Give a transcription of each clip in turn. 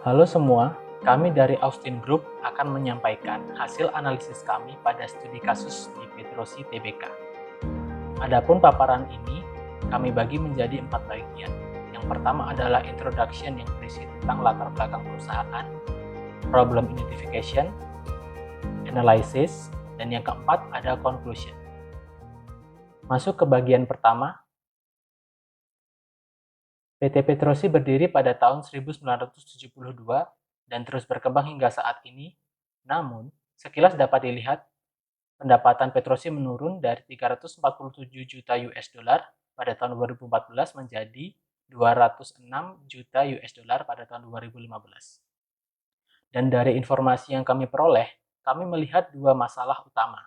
Halo semua, kami dari Austin Group akan menyampaikan hasil analisis kami pada studi kasus di Petrosi Tbk. Adapun paparan ini, kami bagi menjadi 4 bagian. Yang pertama adalah introduction yang berisi tentang latar belakang perusahaan, problem identification, analysis, dan yang keempat ada conclusion. Masuk ke bagian pertama, PT Petrosi berdiri pada tahun 1972 dan terus berkembang hingga saat ini. Namun, sekilas dapat dilihat, pendapatan Petrosi menurun dari 347 juta US dollar pada tahun 2014 menjadi 206 juta US dollar pada tahun 2015. Dan dari informasi yang kami peroleh, kami melihat dua masalah utama,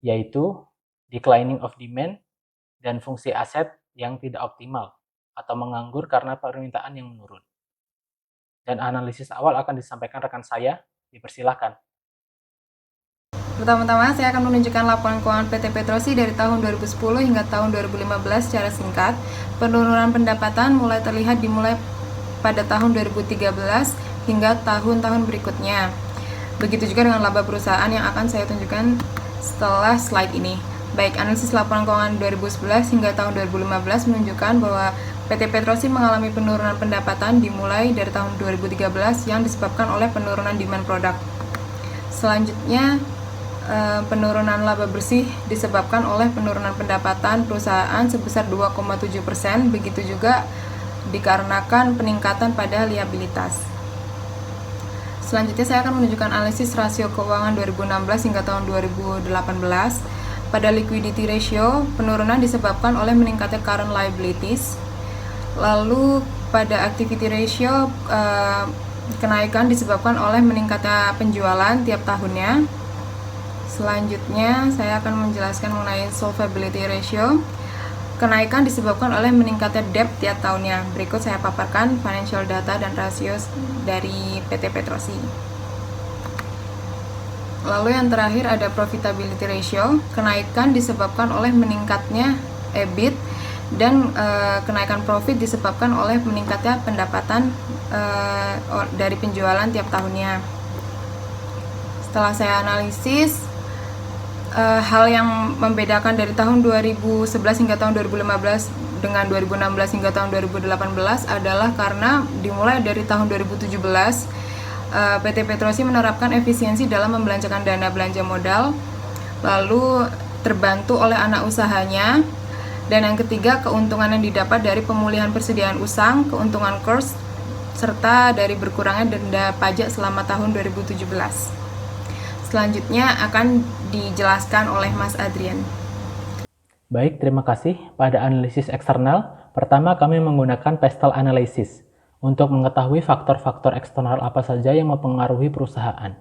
yaitu declining of demand dan fungsi aset yang tidak optimal atau menganggur karena permintaan yang menurun. Dan analisis awal akan disampaikan rekan saya, dipersilakan. Pertama-tama, saya akan menunjukkan laporan keuangan PT Petrosi dari tahun 2010 hingga tahun 2015 secara singkat. Penurunan pendapatan mulai terlihat dimulai pada tahun 2013 hingga tahun-tahun berikutnya. Begitu juga dengan laba perusahaan yang akan saya tunjukkan setelah slide ini. Baik, analisis laporan keuangan 2011 hingga tahun 2015 menunjukkan bahwa PT Petrosi mengalami penurunan pendapatan dimulai dari tahun 2013 yang disebabkan oleh penurunan demand produk. Selanjutnya, penurunan laba bersih disebabkan oleh penurunan pendapatan perusahaan sebesar 2,7%, begitu juga dikarenakan peningkatan pada liabilitas. Selanjutnya saya akan menunjukkan analisis rasio keuangan 2016 hingga tahun 2018. Pada liquidity ratio, penurunan disebabkan oleh meningkatnya current liabilities. Lalu pada activity ratio, kenaikan disebabkan oleh meningkatnya penjualan tiap tahunnya. Selanjutnya, saya akan menjelaskan mengenai solvability ratio. Kenaikan disebabkan oleh meningkatnya debt tiap tahunnya. Berikut saya paparkan financial data dan rasio dari PT Petrosi. Lalu yang terakhir ada profitability ratio. Kenaikan disebabkan oleh meningkatnya EBIT dan kenaikan profit disebabkan oleh meningkatnya pendapatan dari penjualan tiap tahunnya. Setelah saya analisis, hal yang membedakan dari tahun 2011 hingga tahun 2015 dengan 2016 hingga tahun 2018 adalah karena dimulai dari tahun 2017 PT Petrosi menerapkan efisiensi dalam membelanjakan dana belanja modal, lalu terbantu oleh anak usahanya. Dan yang ketiga, keuntungan yang didapat dari pemulihan persediaan usang, keuntungan kurs, serta dari berkurangnya denda pajak selama tahun 2017. Selanjutnya akan dijelaskan oleh Mas Adrian. Baik, terima kasih. Pada analisis eksternal, pertama kami menggunakan pestle analysis untuk mengetahui faktor-faktor eksternal apa saja yang mempengaruhi perusahaan.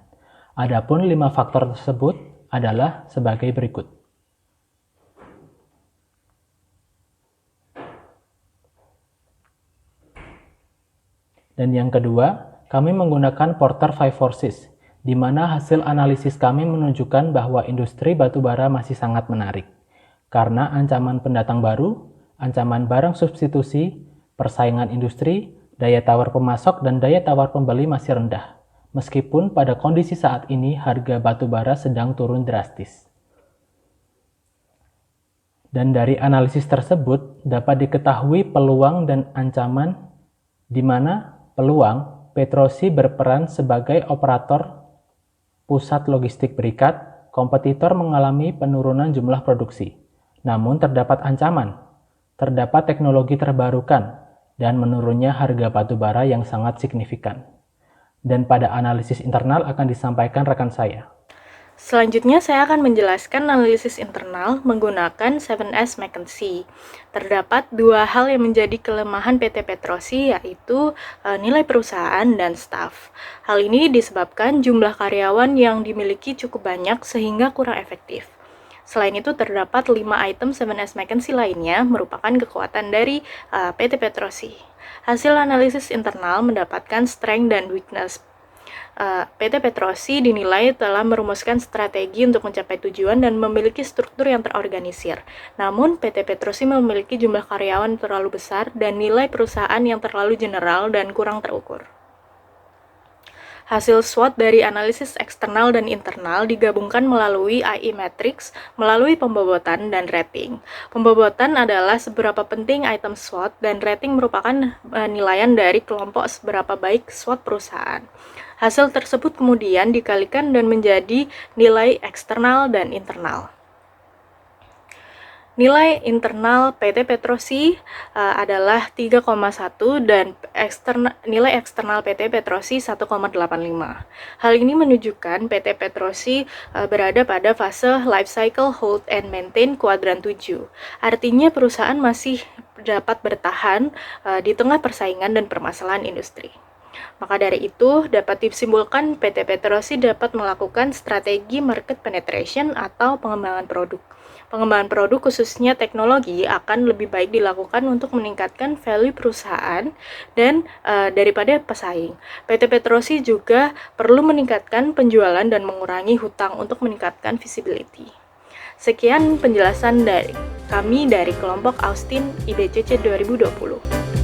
Adapun 5 faktor tersebut adalah sebagai berikut. Dan yang kedua, kami menggunakan Porter 5 Forces, di mana hasil analisis kami menunjukkan bahwa industri batubara masih sangat menarik, karena ancaman pendatang baru, ancaman barang substitusi, persaingan industri, daya tawar pemasok dan daya tawar pembeli masih rendah, meskipun pada kondisi saat ini harga batubara sedang turun drastis. Dan dari analisis tersebut dapat diketahui peluang dan ancaman, di mana peluang Petrosi berperan sebagai operator pusat logistik berikat, kompetitor mengalami penurunan jumlah produksi. Namun terdapat ancaman, terdapat teknologi terbarukan, dan menurunnya harga batubara yang sangat signifikan. Dan pada analisis internal akan disampaikan rekan saya. Selanjutnya saya akan menjelaskan analisis internal menggunakan 7S McKinsey. Terdapat dua hal yang menjadi kelemahan PT Petrosi, yaitu nilai perusahaan dan staf. Hal ini disebabkan jumlah karyawan yang dimiliki cukup banyak sehingga kurang efektif. Selain itu, terdapat 5 item 7S McKinsey lainnya merupakan kekuatan dari PT Petrosi. Hasil analisis internal mendapatkan strength dan weakness. PT Petrosi dinilai telah merumuskan strategi untuk mencapai tujuan dan memiliki struktur yang terorganisir. Namun, PT Petrosi memiliki jumlah karyawan terlalu besar dan nilai perusahaan yang terlalu general dan kurang terukur. Hasil SWOT dari analisis eksternal dan internal digabungkan melalui IE Matrix, melalui pembobotan dan rating. Pembobotan adalah seberapa penting item SWOT dan rating merupakan nilaian dari kelompok seberapa baik SWOT perusahaan. Hasil tersebut kemudian dikalikan dan menjadi nilai eksternal dan internal. Nilai internal PT Petrosi adalah 3,1 dan nilai eksternal PT Petrosi 1,85. Hal ini menunjukkan PT Petrosi berada pada fase life cycle hold and maintain kuadran 7. Artinya perusahaan masih dapat bertahan di tengah persaingan dan permasalahan industri. Maka dari itu, dapat disimpulkan PT Petrosi dapat melakukan strategi market penetration atau pengembangan produk. Pengembangan produk khususnya teknologi akan lebih baik dilakukan untuk meningkatkan value perusahaan dan daripada pesaing. PT Petrosi juga perlu meningkatkan penjualan dan mengurangi hutang untuk meningkatkan visibility. Sekian penjelasan dari kami dari kelompok Austin IBCC 2020.